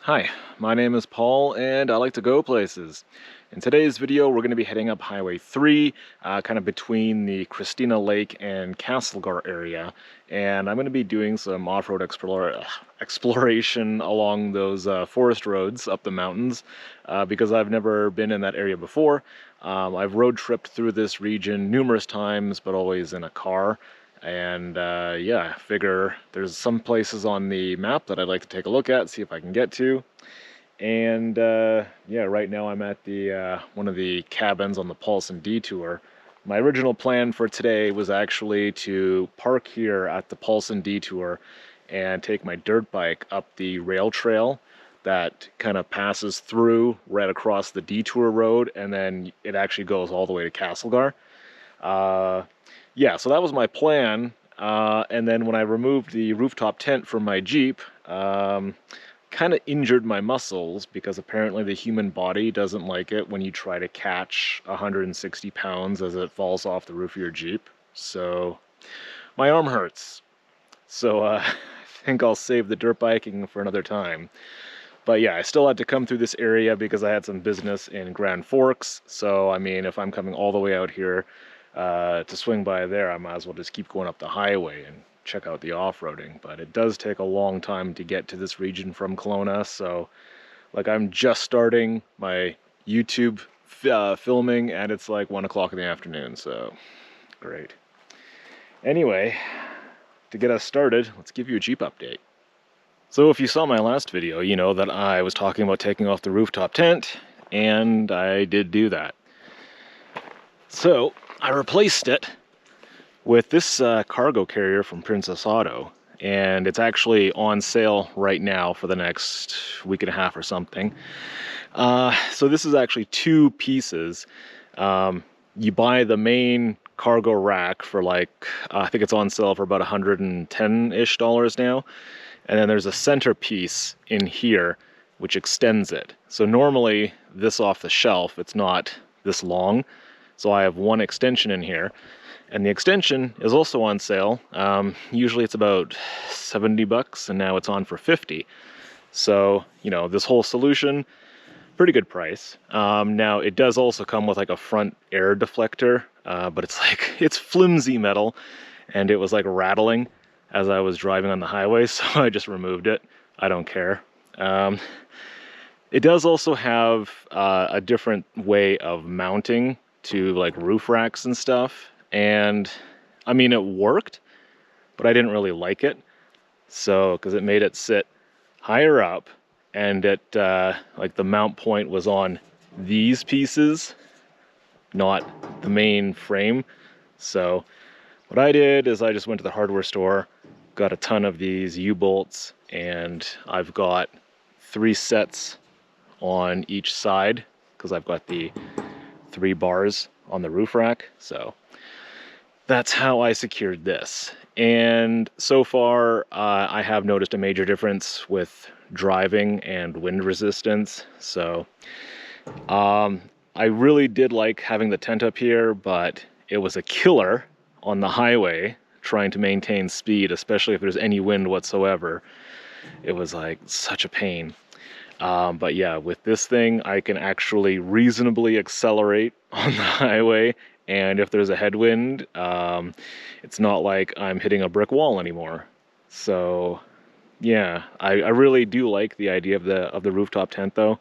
Hi, my name is Paul and I like to go places. In today's video we're going to be heading up Highway 3, kind of between the Christina Lake and Castlegar area, and I'm going to be doing some off-road exploration along those forest roads up the mountains because I've never been in that area before. I've road tripped through this region numerous times, but always in a car. And yeah, I figure there's some places on the map that I'd like to take a look at, see if I can get to. And yeah, right now I'm at the one of the cabins on the Paulson detour. My original plan for today was actually to park here at the Paulson detour and take my dirt bike up the rail trail that kind of passes through right across the detour road, and then it actually goes all the way to Castlegar. Yeah, so that was my plan, and then when I removed the rooftop tent from my Jeep, kind of injured my muscles because apparently the human body doesn't like it when you try to catch 160 pounds as it falls off the roof of your Jeep. So my arm hurts. So I think I'll save the dirt biking for another time. But yeah, I still had to come through this area because I had some business in Grand Forks. So I mean, if I'm coming all the way out here to swing by there, I might as well just keep going up the highway and check out the off-roading. But it does take a long time to get to this region from Kelowna, so like I'm just starting my YouTube filming and it's like 1 o'clock in the afternoon, so great. Anyway, to get us started, let's give you a Jeep update. So if you saw my last video, you know that I was talking about taking off the rooftop tent, and I did do that. So I replaced it with this cargo carrier from Princess Auto, and it's actually on sale right now for the next week and a half or something. So this is actually two pieces. You buy the main cargo rack for like, I think it's on sale for about $110-ish now. And then there's a center piece in here which extends it. So normally this off the shelf, it's not this long. So I have one extension in here, and the extension is also on sale. Usually it's about $70 and now it's on for $50. So, you know, this whole solution, pretty good price. Now it does also come with like a front air deflector, but it's flimsy metal and it was like rattling as I was driving on the highway, so I just removed it. I don't care. It does also have a different way of mounting to like roof racks and stuff, and I mean it worked, but I didn't really like it. So because it made it sit higher up, and it like the mount point was on these pieces, not the main frame. So what I did is I just went to the hardware store, got a ton of these U-bolts, and I've got 3 sets on each side because I've got the 3 bars on the roof rack. So that's how I secured this. And so far I have noticed a major difference with driving and wind resistance. So I really did like having the tent up here, but it was a killer on the highway trying to maintain speed, especially if there's any wind whatsoever. It was like such a pain. But yeah, with this thing I can actually reasonably accelerate on the highway, and if there's a headwind, it's not like I'm hitting a brick wall anymore. So yeah, I really do like the idea of the rooftop tent though,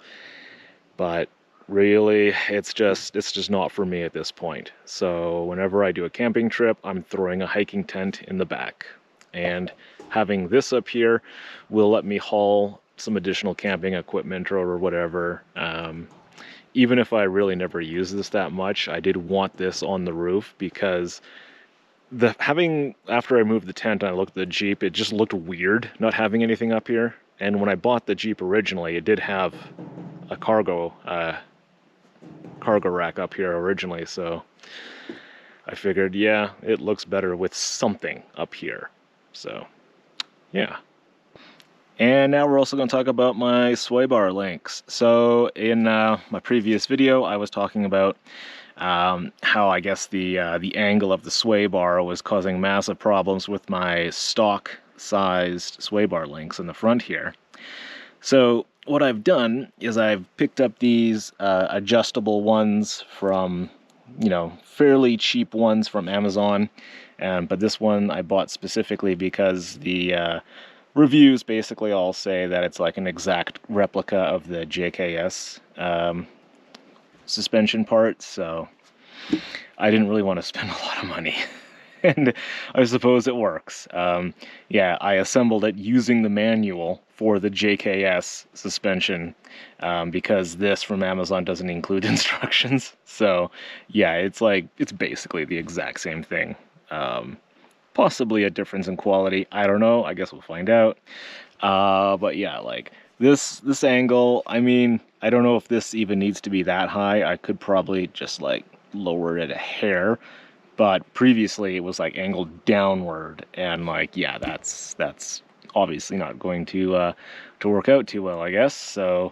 but really it's just not for me at this point. So whenever I do a camping trip, I'm throwing a hiking tent in the back, and having this up here will let me haul some additional camping equipment or whatever. Even if I really never use this that much, I did want this on the roof because after I moved the tent and I looked at the Jeep, it just looked weird not having anything up here. And when I bought the Jeep originally, it did have a cargo rack up here originally, so I figured, yeah, it looks better with something up here. So yeah. And now we're also going to talk about my sway bar links. So in my previous video, I was talking about how I guess the angle of the sway bar was causing massive problems with my stock sized sway bar links in the front here. So what I've done is I've picked up these adjustable ones from, you know, fairly cheap ones from Amazon. But this one I bought specifically because the reviews basically all say that it's like an exact replica of the JKS suspension part. So I didn't really want to spend a lot of money. And I suppose it works. Yeah, I assembled it using the manual for the JKS suspension because this from Amazon doesn't include instructions. So yeah, it's basically the exact same thing. Possibly a difference in quality. I don't know. I guess we'll find out. But yeah, like this angle, I mean, I don't know if this even needs to be that high. I could probably just like lower it a hair. But previously it was like angled downward, and like, yeah, that's obviously not going to work out too well, I guess. So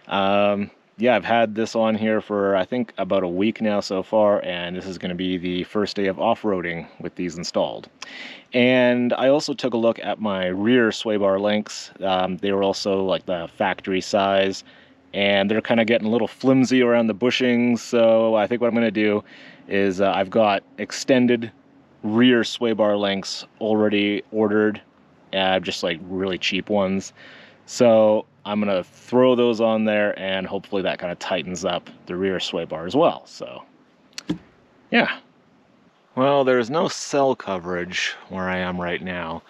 yeah, I've had this on here for I think about a week now so far, and this is going to be the first day of off-roading with these installed. And I also took a look at my rear sway bar links. They were also like the factory size, and they're kind of getting a little flimsy around the bushings. So I think what I'm going to do is I've got extended rear sway bar lengths already ordered, just like really cheap ones. So I'm gonna throw those on there, and hopefully that kind of tightens up the rear sway bar as well. So yeah, well, there's no cell coverage where I am right now,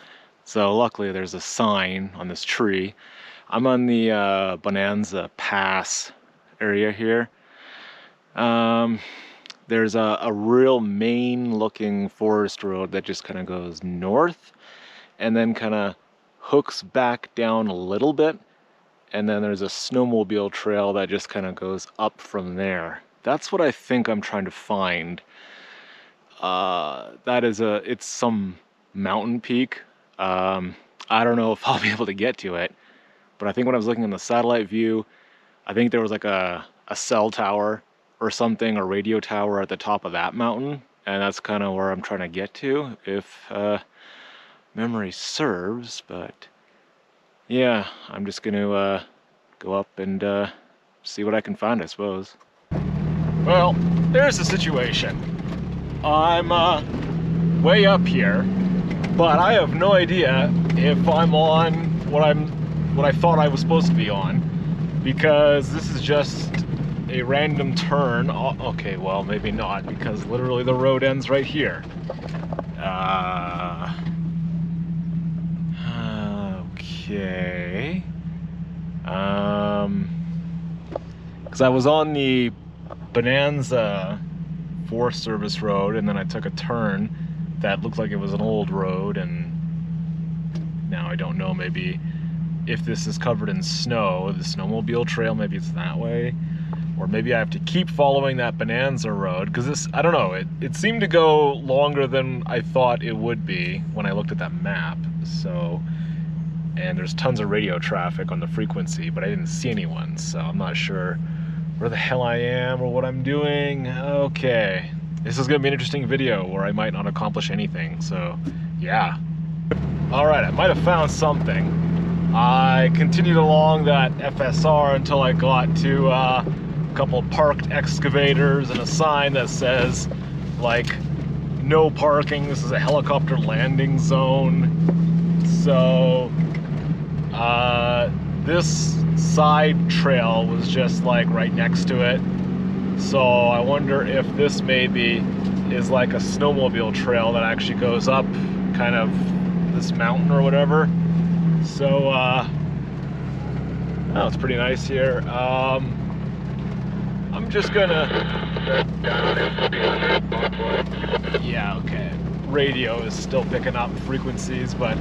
so luckily there's a sign on this tree. I'm on the Bonanza Pass area here. There's a real main looking forest road that just kind of goes north and then kind of hooks back down a little bit, and then there's a snowmobile trail that just kind of goes up from there. That's what I think I'm trying to find. It's some mountain peak. I don't know if I'll be able to get to it, but I think when I was looking in the satellite view, I think there was like a cell tower or something, a radio tower at the top of that mountain, and that's kind of where I'm trying to get to, if memory serves. But yeah, I'm just gonna go up and see what I can find, I suppose. Well, there's the situation. I'm way up here, but I have no idea if I'm on what I thought I was supposed to be on, because this is just a random turn. Okay, well, maybe not, because literally the road ends right here. Okay. Because I was on the Bonanza Forest Service road, and then I took a turn that looked like it was an old road, and now I don't know, maybe if this is covered in snow, the snowmobile trail, maybe it's that way. Or maybe I have to keep following that Bonanza road, because this, I don't know, it seemed to go longer than I thought it would be when I looked at that map. So, and there's tons of radio traffic on the frequency, but I didn't see anyone, so I'm not sure where the hell I am or what I'm doing. Okay, this is gonna be an interesting video where I might not accomplish anything, so yeah. All right, I might have found something. I continued along that FSR until I got to a couple of parked excavators and a sign that says like no parking, this is a helicopter landing zone. So this side trail was just like right next to it, so I wonder if this maybe is like a snowmobile trail that actually goes up kind of this mountain or whatever. So oh, it's pretty nice here. I'm just gonna, yeah, okay, radio is still picking up frequencies, but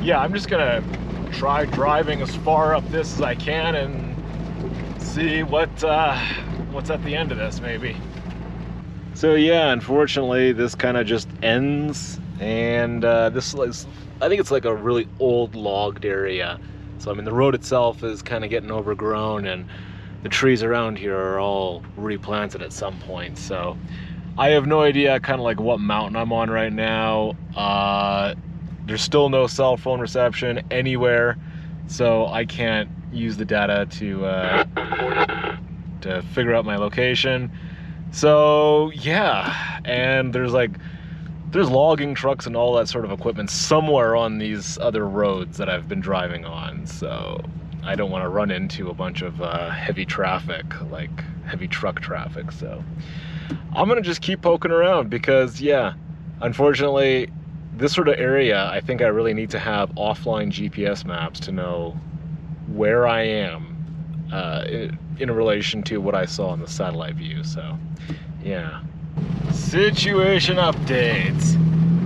yeah, I'm just gonna try driving as far up this as I can and see what's at the end of this, maybe. So yeah, unfortunately this kind of just ends, and this is, I think it's like a really old logged area. So I mean the road itself is kind of getting overgrown, and the trees around here are all replanted at some point. So I have no idea kind of like what mountain I'm on right now. There's still no cell phone reception anywhere, so I can't use the data to figure out my location. So yeah, and there's logging trucks and all that sort of equipment somewhere on these other roads that I've been driving on, so I don't want to run into a bunch of heavy traffic, like heavy truck traffic. So I'm gonna just keep poking around because, yeah, unfortunately, this sort of area, I think I really need to have offline GPS maps to know where I am in relation to what I saw in the satellite view. So yeah. Situation updates.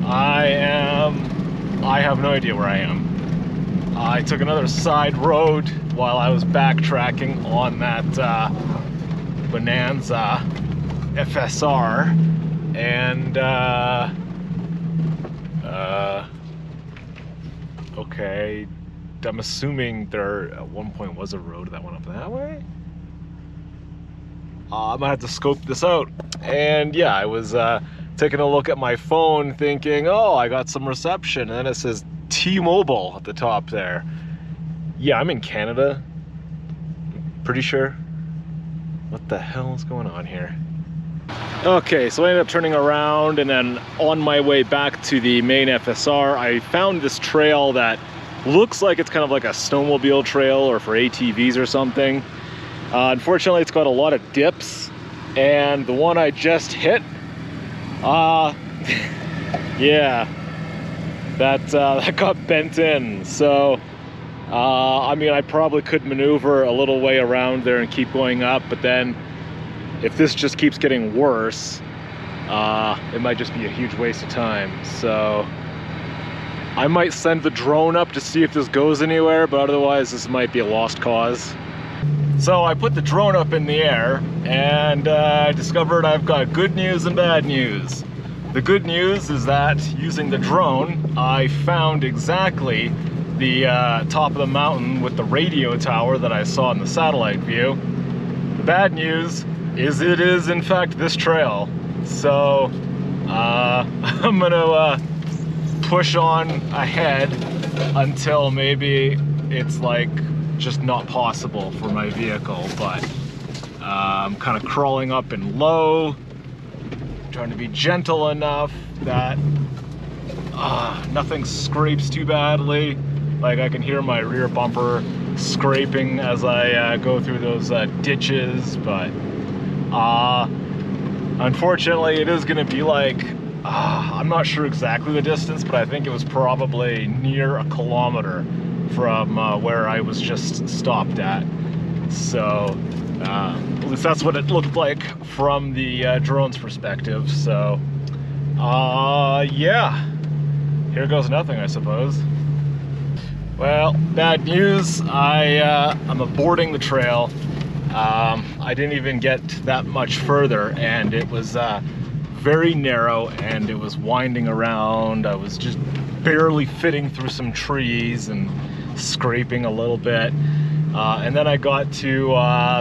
I have no idea where I am. I took another side road while I was backtracking on that Bonanza FSR, and okay, I'm assuming there at one point was a road that went up that way. I'm gonna have to scope this out. And yeah, I was taking a look at my phone thinking, oh, I got some reception, and then it says T-Mobile at the top there. Yeah, I'm in Canada, pretty sure. What the hell is going on here? Okay, so I ended up turning around, and then on my way back to the main FSR, I found this trail that looks like it's kind of like a snowmobile trail or for ATVs or something. Unfortunately, it's got a lot of dips, and the one I just hit, yeah, that got bent in. So, I mean, I probably could maneuver a little way around there and keep going up, but then if this just keeps getting worse, it might just be a huge waste of time. So I might send the drone up to see if this goes anywhere, but otherwise this might be a lost cause. So I put the drone up in the air, and I discovered I've got good news and bad news. The good news is that using the drone, I found exactly the top of the mountain with the radio tower that I saw in the satellite view. The bad news is it is in fact this trail. So I'm gonna push on ahead until maybe it's like just not possible for my vehicle, but I'm kind of crawling up and low, trying to be gentle enough that nothing scrapes too badly. Like I can hear my rear bumper scraping as I go through those ditches, but unfortunately it is going to be like, I'm not sure exactly the distance, but I think it was probably near 1 kilometer from where I was just stopped at. So at least that's what it looked like from the drone's perspective. So yeah, here goes nothing, I suppose. Well, bad news, I'm aborting the trail. I didn't even get that much further, and it was very narrow, and it was winding around. I was just barely fitting through some trees and scraping a little bit. And then I got to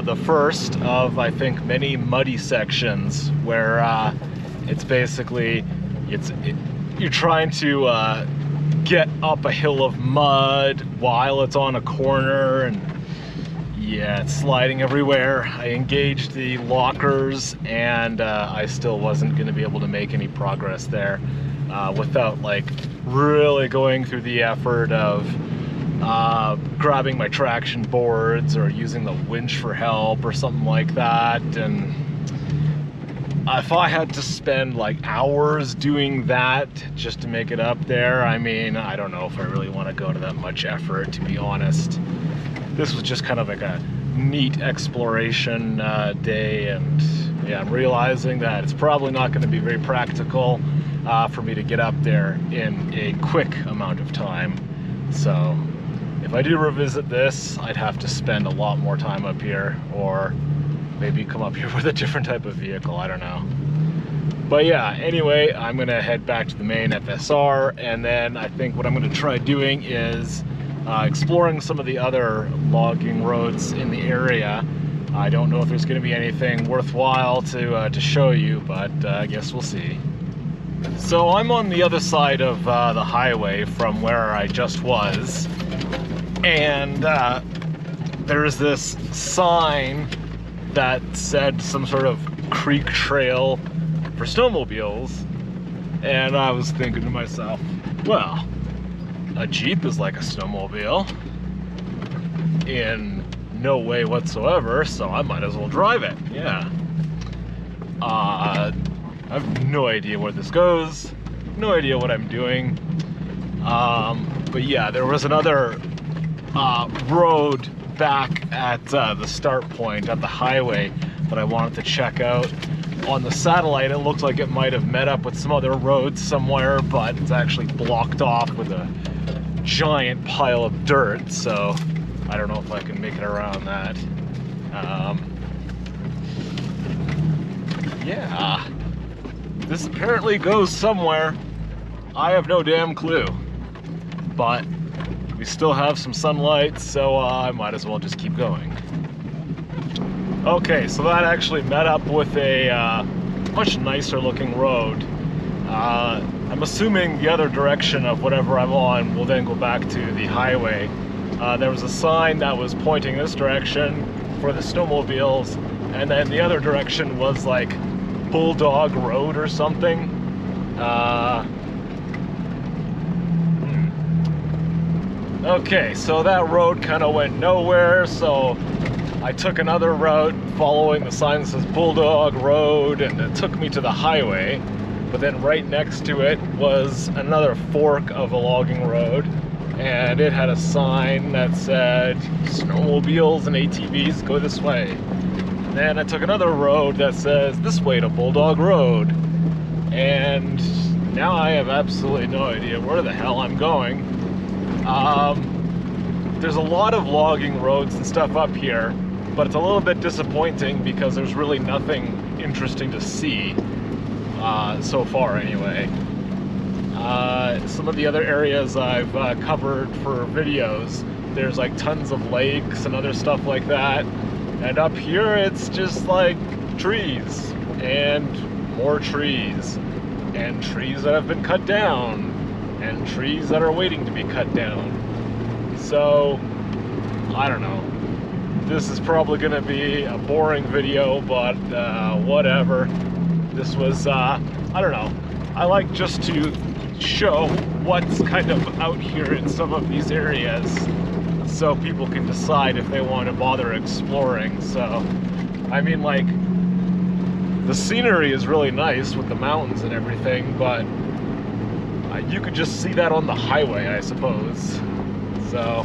the first of, I think, many muddy sections where it's basically, you're trying to get up a hill of mud while it's on a corner, and yeah, it's sliding everywhere. I engaged the lockers, and I still wasn't going to be able to make any progress there without like really going through the effort of grabbing my traction boards or using the winch for help or something like that. And if I had to spend like hours doing that just to make it up there, I mean, I don't know if I really want to go to that much effort, to be honest. This was just kind of like a neat exploration day, and yeah, I'm realizing that it's probably not going to be very practical for me to get up there in a quick amount of time. So if I do revisit this, I'd have to spend a lot more time up here, or maybe come up here with a different type of vehicle, I don't know. But yeah, anyway, I'm gonna head back to the main FSR, and then I think what I'm gonna try doing is exploring some of the other logging roads in the area. I don't know if there's gonna be anything worthwhile to show you, but I guess we'll see. So I'm on the other side of the highway from where I just was, and there's this sign that said some sort of creek trail for snowmobiles, and I was thinking to myself, well, a Jeep is like a snowmobile in no way whatsoever, so I might as well drive it. Yeah. I have no idea where this goes, no idea what I'm doing. But yeah, there was another road back at the start point at the highway that I wanted to check out. On the satellite, it looked like it might have met up with some other roads somewhere, but it's actually blocked off with a giant pile of dirt, so I don't know if I can make it around that. Yeah, this apparently goes somewhere. I have no damn clue, but we still have some sunlight, so I might as well just keep going. Okay, so that actually met up with a much nicer looking road. I'm assuming the other direction of whatever I'm on will then go back to the highway. There was a sign that was pointing this direction for the snowmobiles, and then the other direction was like Bulldog Road or something. Okay, so that road kind of went nowhere, so I took another route following the sign that says Bulldog Road, and it took me to the highway. But then right next to it was another fork of a logging road, and it had a sign that said snowmobiles and ATVs go this way. And then I took another road that says this way to Bulldog Road, and now I have absolutely no idea where the hell I'm going. There's a lot of logging roads and stuff up here, but it's a little bit disappointing because there's really nothing interesting to see, so far anyway. Some of the other areas I've covered for videos, there's like tons of lakes and other stuff like that, and up here it's just like trees and more trees and trees that have been cut down and trees that are waiting to be cut down. So I don't know, this is probably gonna be a boring video, but whatever. This was I don't know, I like just to show what's kind of out here in some of these areas so people can decide if they want to bother exploring. So I mean, like, the scenery is really nice with the mountains and everything, but you could just see that on the highway, I suppose. So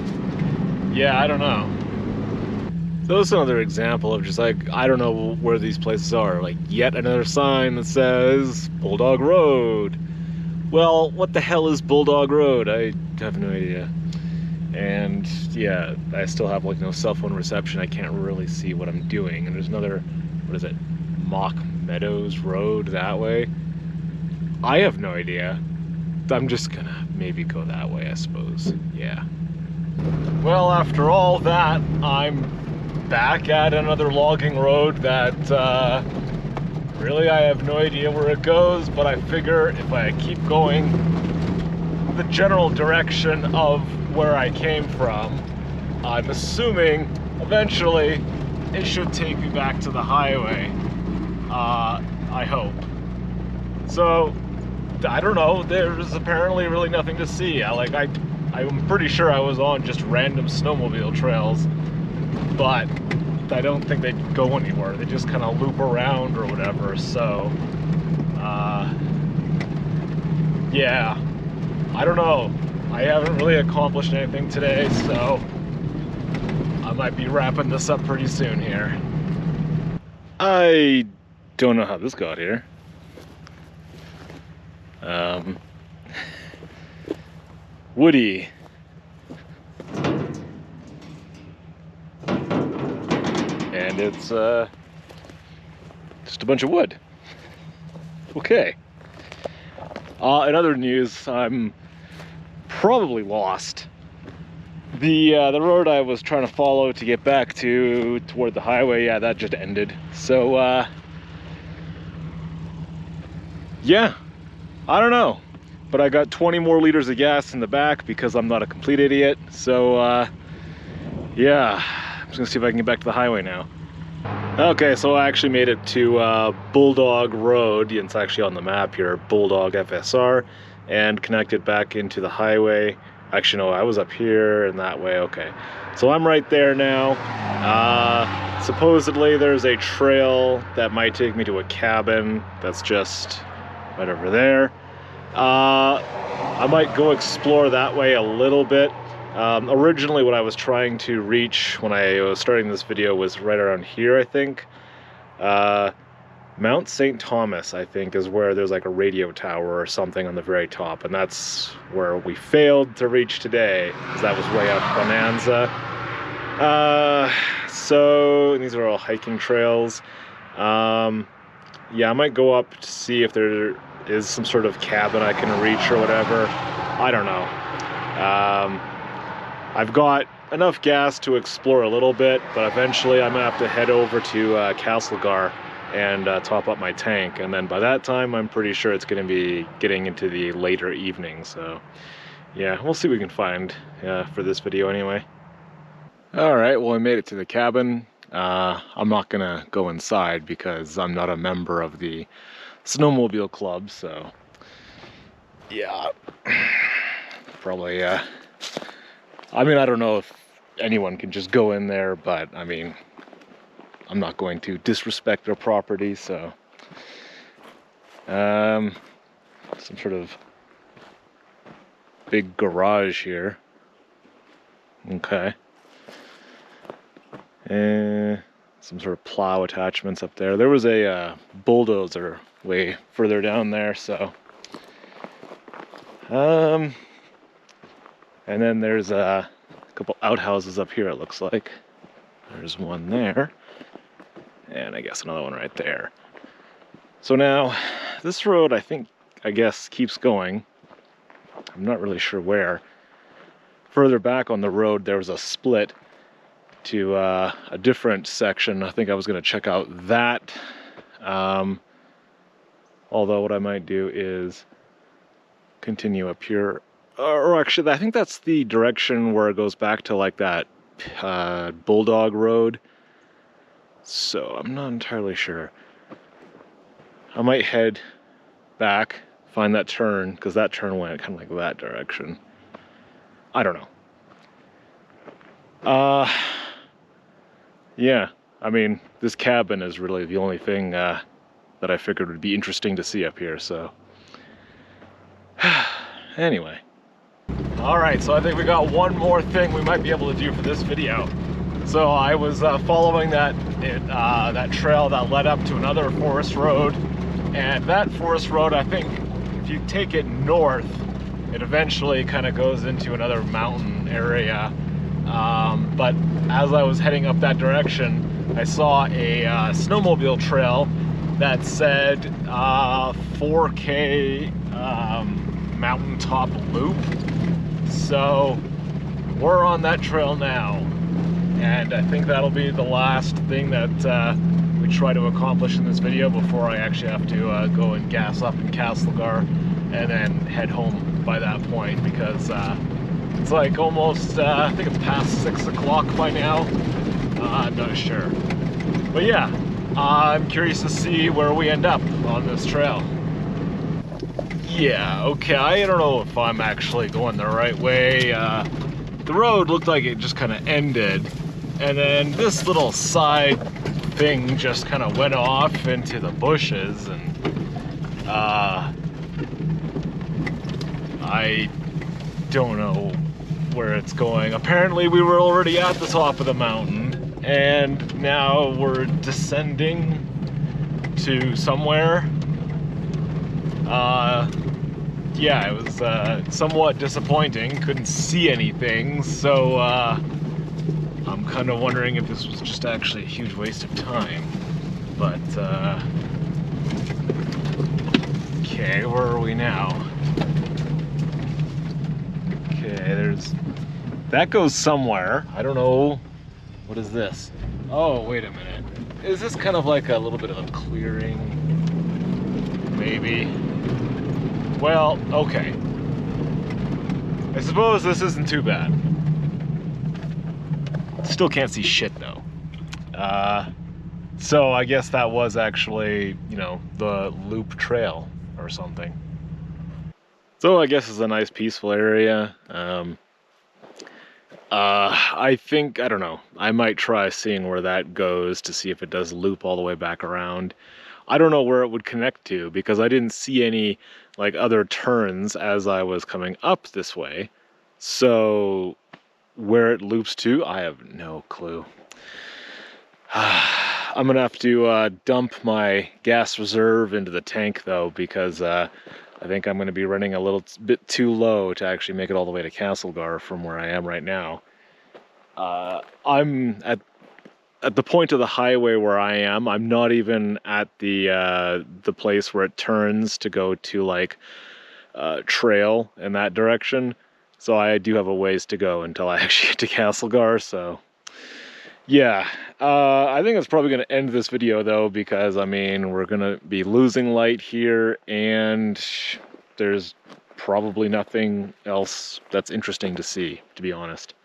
yeah, I don't know. So this is another example of just like, I don't know where these places are. Like, yet another sign that says Bulldog Road. Well, what the hell is Bulldog Road? I have no idea. And yeah, I still have like no cell phone reception. I can't really see what I'm doing. And there's another, what is it? Mock Meadows Road that way. I have no idea. I'm just gonna maybe go that way, I suppose. Yeah. Well, after all that, I'm back at another logging road that really I have no idea where it goes, but I figure if I keep going the general direction of where I came from, I'm assuming eventually it should take me back to the highway. I hope. So I don't know, there's apparently really nothing to see. I'm pretty sure I was on just random snowmobile trails, but I don't think they go anywhere. They just kind of loop around or whatever. So yeah, I don't know. I haven't really accomplished anything today, so I might be wrapping this up pretty soon here. I don't know how this got here. Woody. And it's just a bunch of wood. Okay. In other news, I'm probably lost. The road I was trying to follow to get back toward the highway, yeah, that just ended. So yeah, I don't know. But I got 20 more liters of gas in the back because I'm not a complete idiot. So yeah, just gonna see if I can get back to the highway now. Okay, so I actually made it to Bulldog Road. It's actually on the map here, Bulldog FSR, and connected back into the highway. Actually, no, I was up here and that way. Okay, so I'm right there now. Supposedly there's a trail that might take me to a cabin that's just right over there. I might go explore that way a little bit. Originally what I was trying to reach when I was starting this video was right around here, I think. Mount St. Thomas, I think, is where there's like a radio tower or something on the very top, and that's where we failed to reach today, because that was way up Bonanza. So these are all hiking trails. Yeah, I might go up to see if there is some sort of cabin I can reach or whatever. I don't know. I've got enough gas to explore a little bit, but eventually I'm gonna have to head over to Castlegar and top up my tank, and then by that time I'm pretty sure it's going to be getting into the later evening. So yeah, we'll see what we can find for this video anyway. Alright, well, I made it to the cabin. I'm not gonna go inside because I'm not a member of the snowmobile club, so yeah, probably I mean, I don't know if anyone can just go in there, but I mean, I'm not going to disrespect their property, so some sort of big garage here. Okay. And some sort of plow attachments up there. There was a bulldozer way further down there, so and then there's a couple outhouses up here, it looks like. There's one there. And I guess another one right there. So now, this road, I guess, keeps going. I'm not really sure where. Further back on the road, there was a split to a different section. I think I was going to check out that. Although what I might do is continue up here. Or actually, I think that's the direction where it goes back to like that Bulldog Road. So I'm not entirely sure. I might head back, find that turn, because that turn went kind of like that direction. I don't know. Yeah, I mean, this cabin is really the only thing that I figured would be interesting to see up here, so anyway. Alright, so I think we got one more thing we might be able to do for this video. So I was following that trail that led up to another forest road, and that forest road, I think if you take it north, it eventually kind of goes into another mountain area. But as I was heading up that direction, I saw a snowmobile trail that said 4K mountaintop loop. So we're on that trail now. And I think that'll be the last thing that we try to accomplish in this video before I actually have to go and gas up in Castlegar and then head home by that point, because it's like almost, I think it's past 6 o'clock by now. I'm not sure. But yeah, I'm curious to see where we end up on this trail. Yeah, okay, I don't know if I'm actually going the right way. The road looked like it just kind of ended. And then this little side thing just kind of went off into the bushes, and I don't know where it's going. Apparently we were already at the top of the mountain, and now we're descending to somewhere. Yeah, it was somewhat disappointing. Couldn't see anything, so I'm kind of wondering if this was just actually a huge waste of time. But okay, where are we now? Okay, that goes somewhere. I don't know. What is this? Oh, wait a minute. Is this kind of like a little bit of a clearing? Maybe. Well, okay. I suppose this isn't too bad. Still can't see shit though. So I guess that was actually, you know, the loop trail or something. So I guess it's a nice peaceful area. I think, I don't know, I might try seeing where that goes to see if it does loop all the way back around. I don't know where it would connect to because I didn't see any like other turns as I was coming up this way. So where it loops to, I have no clue. I'm gonna have to dump my gas reserve into the tank though, because I think I'm gonna be running a little bit too low to actually make it all the way to Castlegar from where I am right now. I'm at the point of the highway where I am. I'm not even at the place where it turns to go to like trail in that direction. So I do have a ways to go until I actually get to Castlegar. So yeah, I think that's probably going to end this video though, because I mean, we're going to be losing light here and there's probably nothing else that's interesting to see, to be honest.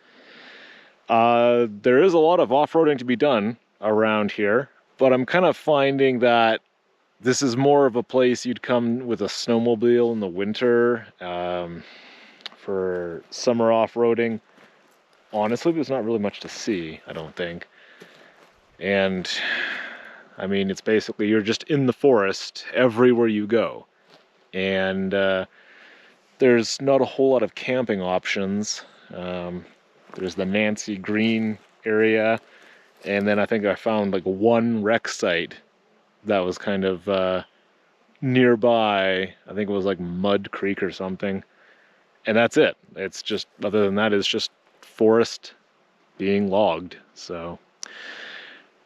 There is a lot of off-roading to be done around here, but I'm kind of finding that this is more of a place you'd come with a snowmobile in the winter. For summer off-roading, honestly, there's not really much to see, I don't think. And I mean, it's basically you're just in the forest everywhere you go. And there's not a whole lot of camping options. There's the Nancy Green area, and then I think I found like one wreck site that was kind of nearby. I think it was like Mud Creek or something. And that's it. It's just, other than that, it's just forest being logged. So,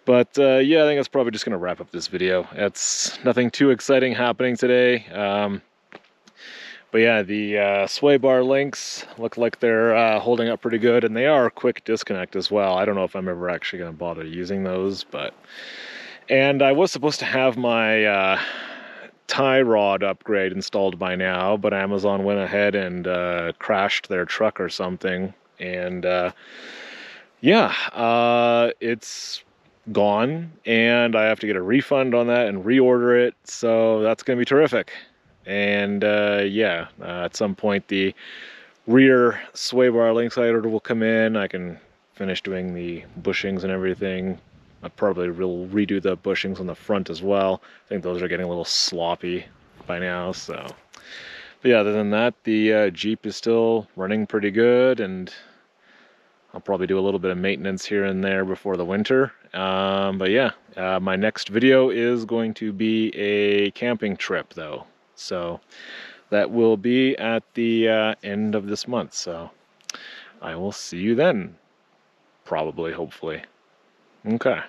but yeah, I think that's probably just going to wrap up this video. It's nothing too exciting happening today. But yeah, the sway bar links look like they're holding up pretty good, and they are quick disconnect as well. I don't know if I'm ever actually going to bother using those, but... And I was supposed to have my tie rod upgrade installed by now, but Amazon went ahead and crashed their truck or something, and yeah, it's gone, and I have to get a refund on that and reorder it, so that's going to be terrific. And yeah, at some point the rear sway bar link side order will come in. I can finish doing the bushings and everything. I probably will redo the bushings on the front as well. I think those are getting a little sloppy by now, so. But yeah, other than that, the Jeep is still running pretty good, and I'll probably do a little bit of maintenance here and there before the winter. But yeah, my next video is going to be a camping trip though. So that will be at the end of this month. So I will see you then, probably, hopefully. Okay.